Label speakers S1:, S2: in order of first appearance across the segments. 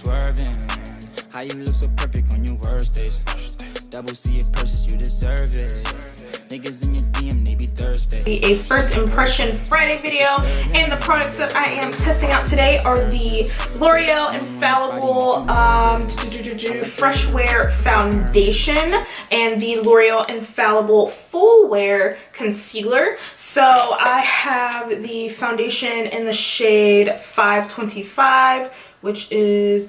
S1: Swerving, how you look so perfect on your worst days. Double C it purchase, you deserve it. Niggas in your DM, they be thirsty.
S2: A first impression Friday video, and the products that I am testing out today are the Loreal Infallible Freshwear Foundation and the Loreal Infallible Full Wear Concealer. So I have the foundation in the shade 525, which is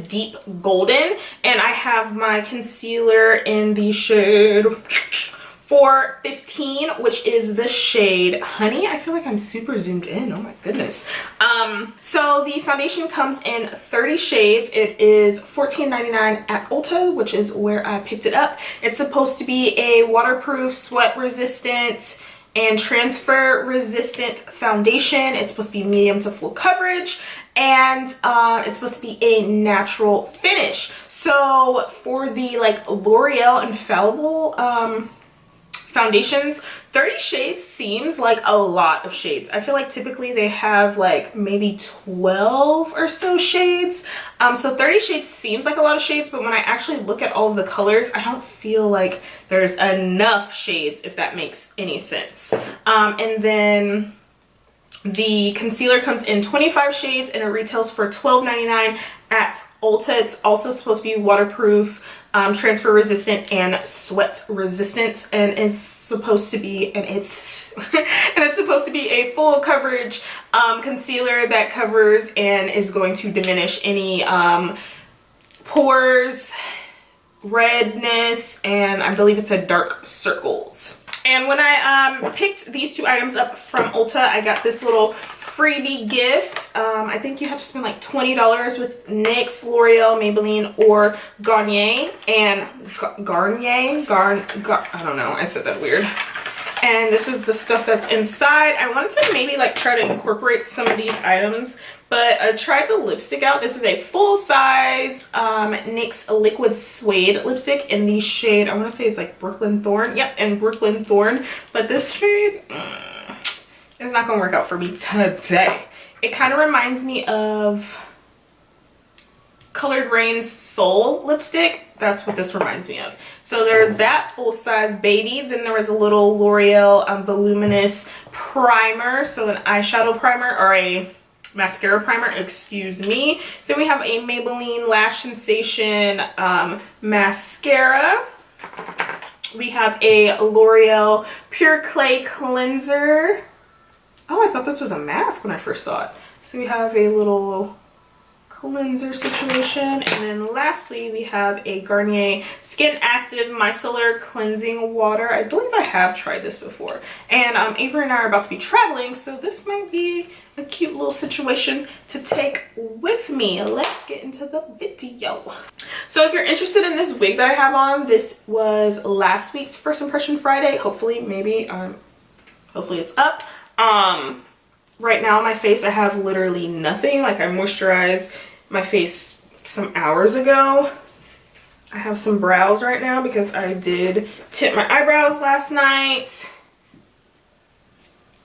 S2: deep golden, and I have my concealer in the shade 415, which is the shade Honey. I feel like I'm super zoomed in, oh my goodness. So the foundation comes in 30 shades. It is $14.99 at Ulta, which is where I picked it up. It's supposed to be a waterproof, sweat resistant, and transfer resistant foundation. It's supposed to be medium to full coverage, and it's supposed to be a natural finish. So for the like L'Oreal Infallible foundations, 30 shades seems like a lot of shades. I feel like typically they have like maybe 12 or so shades. So 30 shades seems like a lot of shades, but when I actually look at all of the colors, I don't feel like there's enough shades, if that makes any sense. And then the concealer comes in 25 shades and it retails for $12.99 at Ulta. It's also supposed to be waterproof, transfer resistant, and sweat resistant, and it's supposed to be supposed to be a full coverage concealer that covers and is going to diminish any pores, redness, and I believe it's a dark circles. And when I picked these two items up from Ulta, I got this little freebie gift. I think you have to spend like $20 with NYX, L'Oreal, Maybelline, or Garnier. And I don't know, I said that weird. And this is the stuff that's inside. I wanted to maybe like try to incorporate some of these items, but I tried the lipstick out. This is a full-size NYX Liquid Suede lipstick in the shade, I want to say it's like Brooklyn Thorn. Yep, and Brooklyn Thorn. But this shade is not going to work out for me today. It kind of reminds me of Colored Rain's Soul lipstick. That's what this reminds me of. So there's that full-size baby. Then there was a little L'Oreal voluminous primer. So an eyeshadow primer, or a mascara primer, excuse me. Then we have a Maybelline Lash Sensation mascara. We have a L'Oreal Pure Clay cleanser. Oh, I thought this was a mask when I first saw it. So we have a little cleanser situation, and then lastly we have a Garnier Skin Active Micellar Cleansing Water. I believe I have tried this before, and Avery and I are about to be traveling, so this might be a cute little situation to take with me. Let's get into the video. So if you're interested in this wig that I have on, this was last week's First Impression Friday. Hopefully it's up. Right now on my face I have literally nothing. Like, I moisturized my face some hours ago. I have some brows right now because I did tint my eyebrows last night.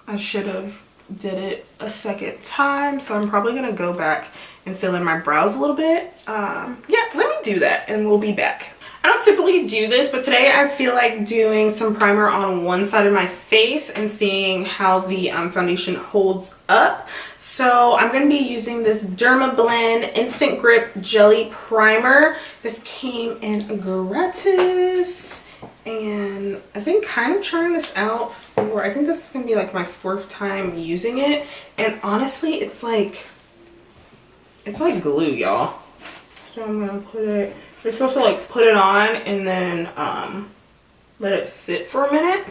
S2: I should have did it a second time, so I'm probably gonna go back and fill in my brows a little bit. Yeah, let me do that and we'll be back. I don't typically do this, but today I feel like doing some primer on one side of my face and seeing how the foundation holds up. So I'm going to be using this Dermablend Instant Grip Jelly Primer. This came in gratis, and I've been kind of trying this out for, I think this is going to be like my 4th time using it, and honestly it's like glue, y'all. So I'm going to put it, you're supposed to like put it on and then let it sit for a minute.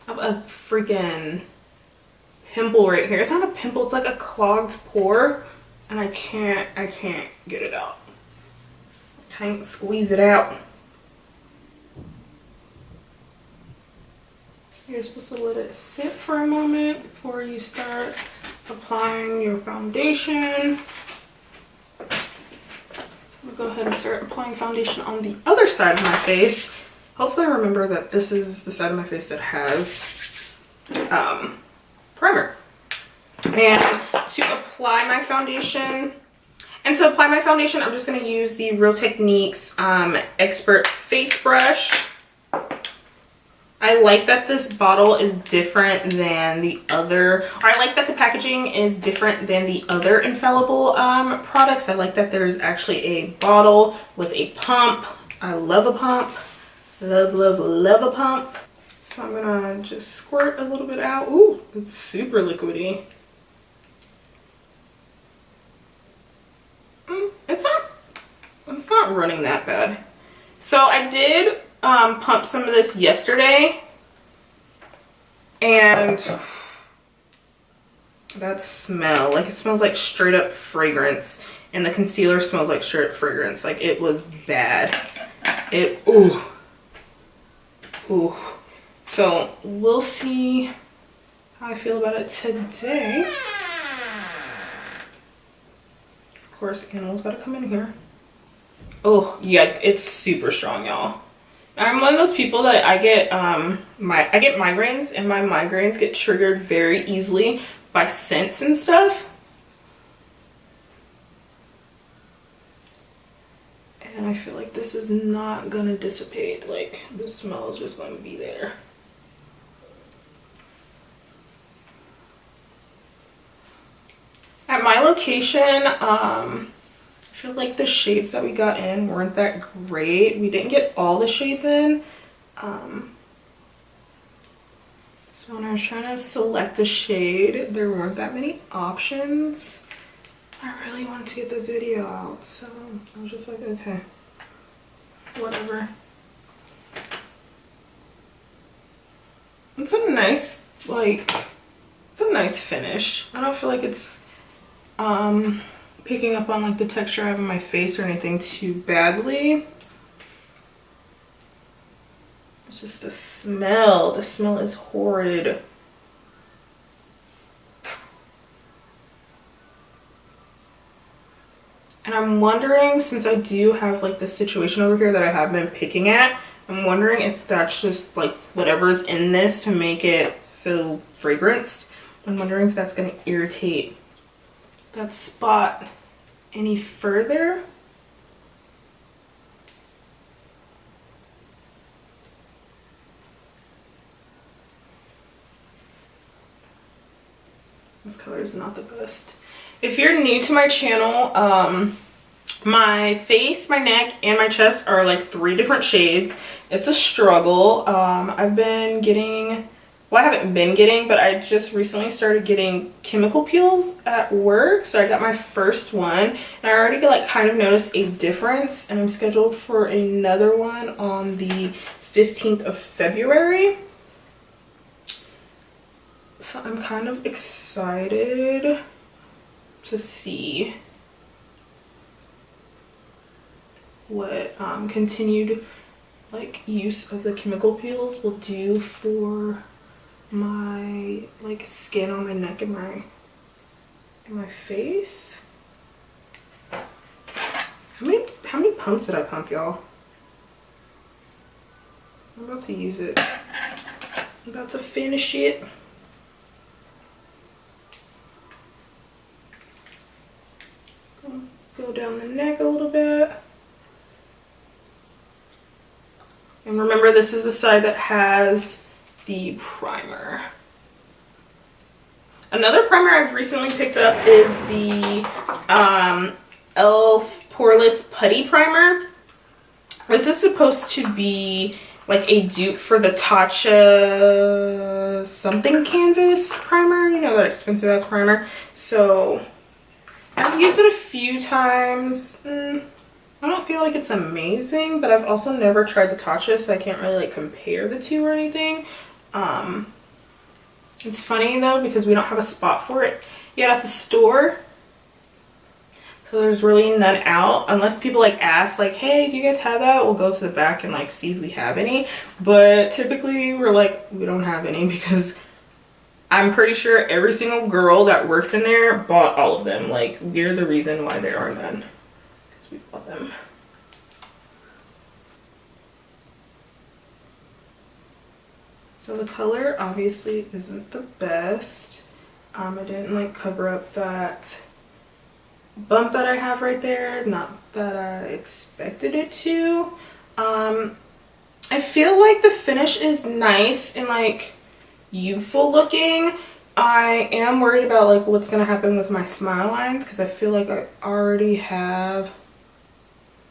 S2: I have a freaking pimple right here. It's not a pimple, it's like a clogged pore, and I can't get it out. I can't squeeze it out. You're supposed to let it sit for a moment before you start applying your foundation. I'm gonna go ahead and start applying foundation on the other side of my face. Hopefully I remember that this is the side of my face that has primer. And to apply my foundation, I'm just going to use the Real Techniques Expert Face Brush. I like that this bottle is different than the other, or I like that the packaging is different than the other Infallible products. I like that there's actually a bottle with a pump. I love a pump. Love, love, love a pump. So I'm gonna just squirt a little bit out. Ooh, it's super liquidy. It's not running that bad. So I did pump some of this yesterday, and that smell, like, it smells like straight up fragrance, and the concealer smells like straight up fragrance. Like, it was bad. Ooh. So we'll see how I feel about it today. Of course, animals gotta come in here. Oh yeah, it's super strong, y'all. I'm one of those people that I get migraines, and my migraines get triggered very easily by scents and stuff. And I feel like this is not gonna dissipate. Like, the smell is just gonna be there. At my location, I feel like the shades that we got in weren't that great. We didn't get all the shades in. So when I was trying to select a shade, there weren't that many options. I really wanted to get this video out, so I was just like, okay, whatever. It's a nice, like, it's a nice finish. I don't feel like it's picking up on like the texture I have in my face or anything too badly. It's just the smell. The smell is horrid. And I'm wondering, since I do have like this situation over here that I have been picking at, I'm wondering if that's just like whatever's in this to make it so fragranced. I'm wondering if that's going to irritate that spot any further. This color is not the best. If you're new to my channel, my face, my neck, and my chest are like 3 different shades. It's a struggle. I've been getting, well, I haven't been getting, but I just recently started getting chemical peels at work. So I got my first one, and I already like kind of noticed a difference, and I'm scheduled for another one on the 15th of February. So I'm kind of excited to see what continued like use of the chemical peels will do for my like skin on my neck and my face. How many pumps did I pump, y'all? I'm about to use it. I'm about to finish it. Go down the neck a little bit. And remember, this is the side that has the primer. Another primer I've recently picked up is the e.l.f. Poreless Putty Primer. This is supposed to be like a dupe for the Tatcha something canvas primer. You know, that expensive ass primer. So I've used it a few times. I don't feel like it's amazing, but I've also never tried the Tatcha, so I can't really like compare the two or anything. It's funny though, because we don't have a spot for it yet at the store. So there's really none out, unless people like ask like, hey, do you guys have that? We'll go to the back and like see if we have any. But typically we're like, we don't have any, because I'm pretty sure every single girl that works in there bought all of them. Like, we're the reason why there are none, because we bought them. So the color obviously isn't the best. I didn't like cover up that bump that I have right there. Not that I expected it to. I feel like the finish is nice and like youthful looking. I am worried about like what's gonna happen with my smile lines because I feel like I already have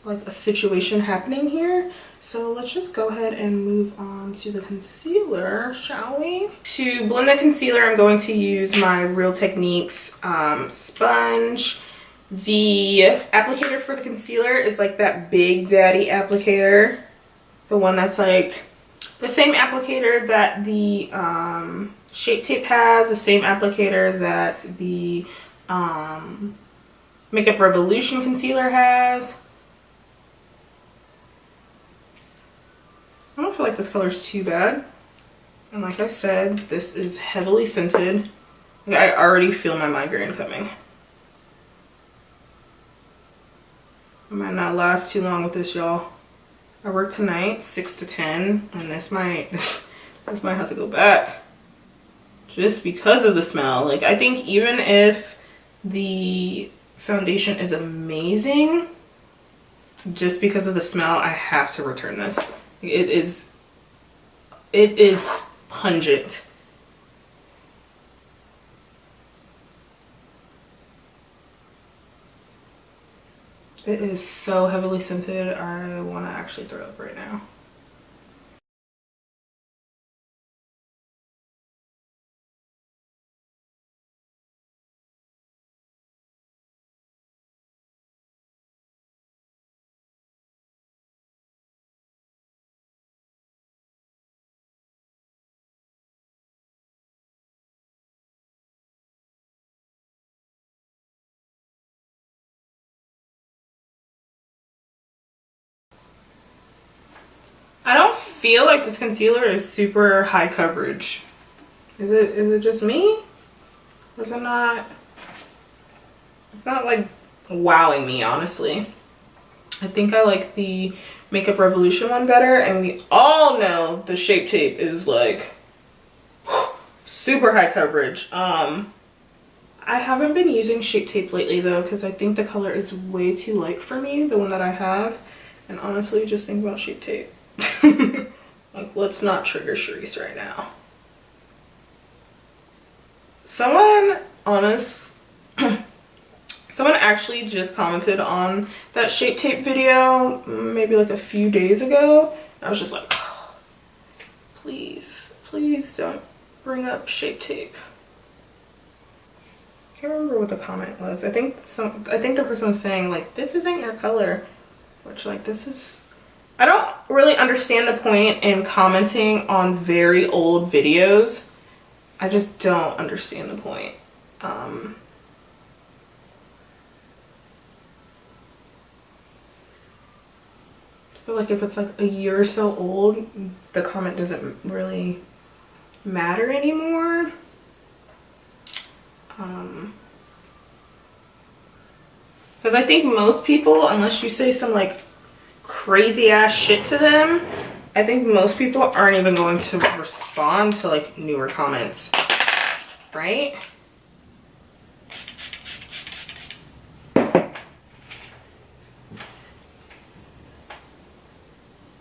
S2: like a situation happening here. So let's just go ahead and move on to the concealer, shall we? To blend the concealer, I'm going to use my Real Techniques sponge. The applicator for the concealer is like that Big Daddy applicator. The one that's like the same applicator that the Shape Tape has, the same applicator that the Makeup Revolution concealer has. I don't feel like this color is too bad. And like I said, this is heavily scented. Like, I already feel my migraine coming. I might not last too long with this, y'all. I work tonight 6 to 10 and this might have to go back just because of the smell. Like, I think even if the foundation is amazing, just because of the smell, I have to return this. It is pungent. It is so heavily scented. I want to actually throw up right now. I don't feel like this concealer is super high coverage. Is it just me? Or is it not? It's not like wowing me, honestly. I think I like the Makeup Revolution one better, and we all know the Shape Tape is like super high coverage. I haven't been using Shape Tape lately though, because I think the color is way too light for me, the one that I have. And honestly, just think about Shape Tape. Like, let's not trigger Charisse right now. Someone actually just commented on that Shape Tape video maybe like a few days ago. I was just like, oh, please don't bring up Shape Tape. I can't remember what the comment was. I think the person was saying like, this isn't your color, which like, this is, I don't really understand the point in commenting on very old videos. I just don't understand the point. I feel like if it's like a year or so old, the comment doesn't really matter anymore. Because I think most people, unless you say some like crazy ass shit to them, I think most people aren't even going to respond to like newer comments, right? I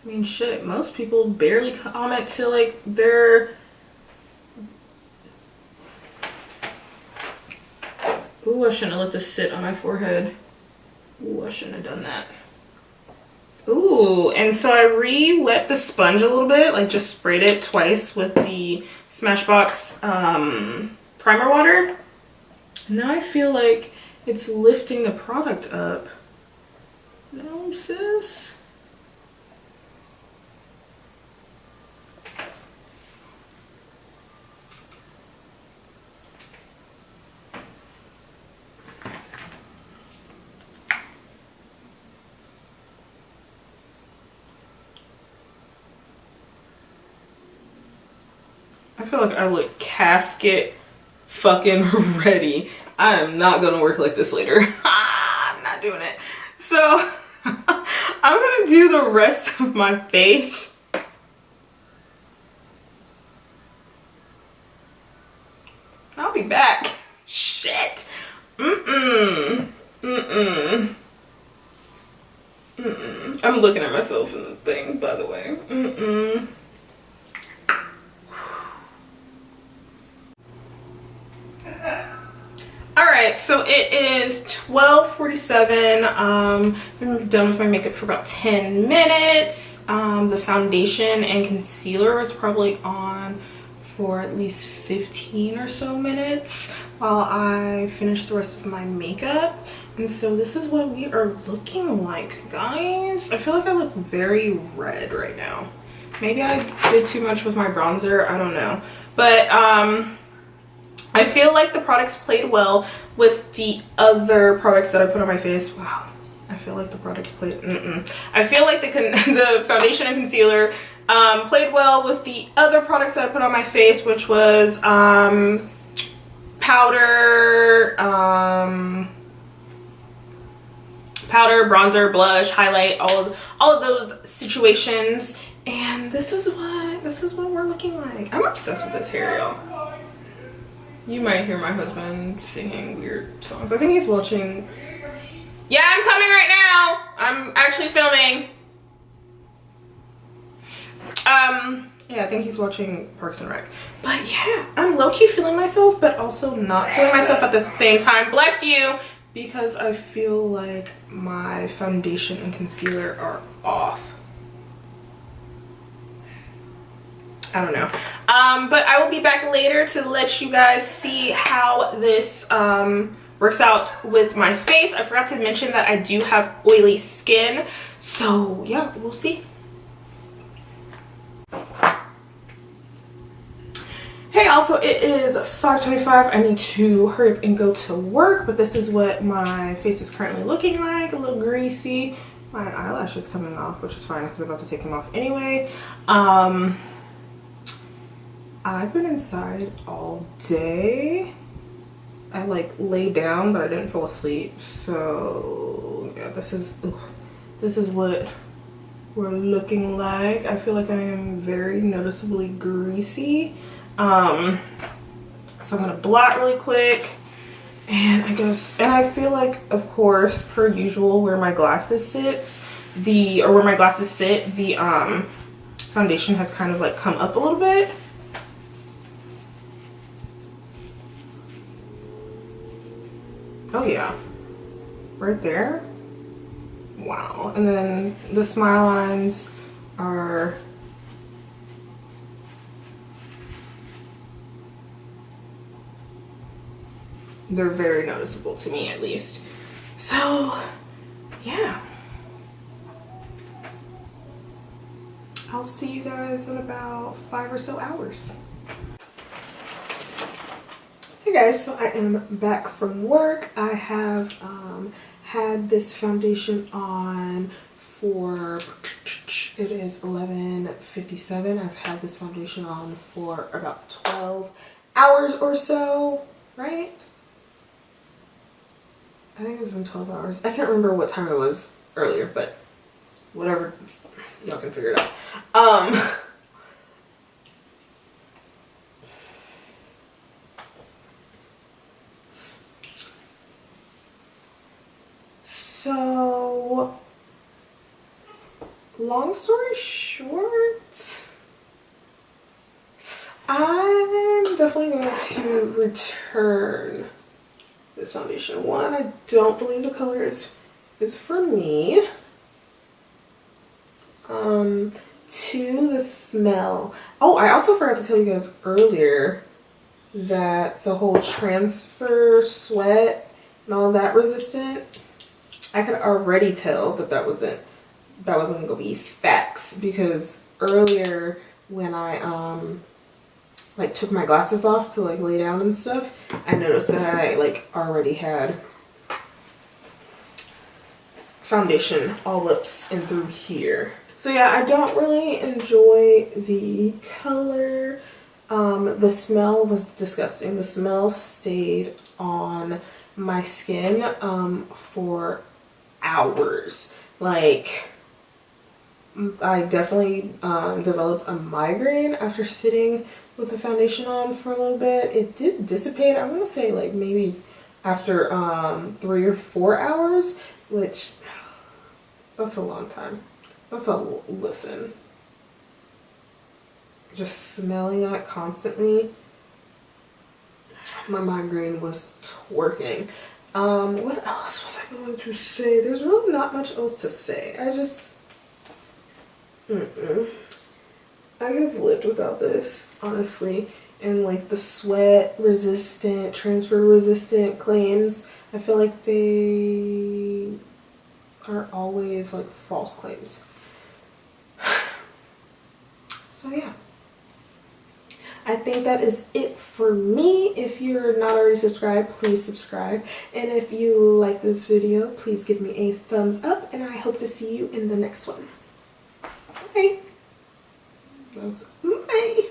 S2: mean, shit, most people barely comment to like their, ooh, I shouldn't have let this sit on my forehead. Ooh, I shouldn't have done that. Ooh, and so I re-wet the sponge a little bit, like just sprayed it twice with the Smashbox primer water. Now I feel like it's lifting the product up. No, sis. I feel like I look casket fucking ready. I am not gonna work like this later. I'm not doing it. So I'm gonna do the rest of my face. I'll be back. Shit. I'm looking at myself in the thing, by the way. Alright, so it is 12:47. I'm done with my makeup for about 10 minutes. The foundation and concealer was probably on for at least 15 or so minutes while I finish the rest of my makeup. And so this is what we are looking like, guys. I feel like I look very red right now. Maybe I did too much with my bronzer, I don't know. But I feel like the products played well with the other products that I put on my face. Wow, I feel like the products played, I feel like the foundation and concealer played well with the other products that I put on my face, which was powder, bronzer, blush, highlight, all of those situations. And this is what we're looking like. I'm obsessed with this hair, y'all. You might hear my husband singing weird songs. I think he's watching. Yeah, I'm coming right now. I'm actually filming. Yeah, I think he's watching Parks and Rec. But yeah, I'm low-key feeling myself, but also not feeling myself at the same time. Bless you! Because I feel like my foundation and concealer are off. I don't know. But I will be back later to let you guys see how this works out with my face. I forgot to mention that I do have oily skin. So yeah, we'll see. Hey, also it is 5:25. I need to hurry up and go to work, but this is what my face is currently looking like. A little greasy. My eyelash is coming off, which is fine because I'm about to take them off anyway. I've been inside all day. I like lay down, but I didn't fall asleep. So yeah, this is what we're looking like. I feel like I am very noticeably greasy. So I'm gonna blot really quick, and I feel like, of course, per usual, where my glasses sit, the foundation has kind of like come up a little bit. Oh yeah, right there. Wow. And then the smile lines are they're very noticeable to me, at least. So yeah, I'll see you guys in about 5 or so hours. Hey guys, so I am back from work. I have had this foundation on for, it is 11:57. I've had this foundation on for about 12 hours or so, right? I think it's been 12 hours. I can't remember what time it was earlier, but whatever, y'all can figure it out. So, long story short, I'm definitely going to return this foundation. One, I don't believe the color is for me. Two, the smell. Oh, I also forgot to tell you guys earlier that the whole transfer sweat and all that resistant, I could already tell that wasn't gonna be facts, because earlier when I like took my glasses off to like lay down and stuff, I noticed that I like already had foundation all lips and through here. So yeah, I don't really enjoy the color. The smell was disgusting. The smell stayed on my skin for hours. Like, I definitely developed a migraine after sitting with the foundation on for a little bit. It did dissipate, I want to say like maybe after 3 or 4 hours, which that's a long time. That's a listen. Just smelling that constantly, my migraine was twerking. What else was I going to say? There's really not much else to say. I just I could have lived without this, honestly. And like the sweat resistant, transfer resistant claims, I feel like they are always like false claims. So yeah, I think that is it for me. If you're not already subscribed, please subscribe. And if you like this video, please give me a thumbs up, and I hope to see you in the next one. Bye. Bye.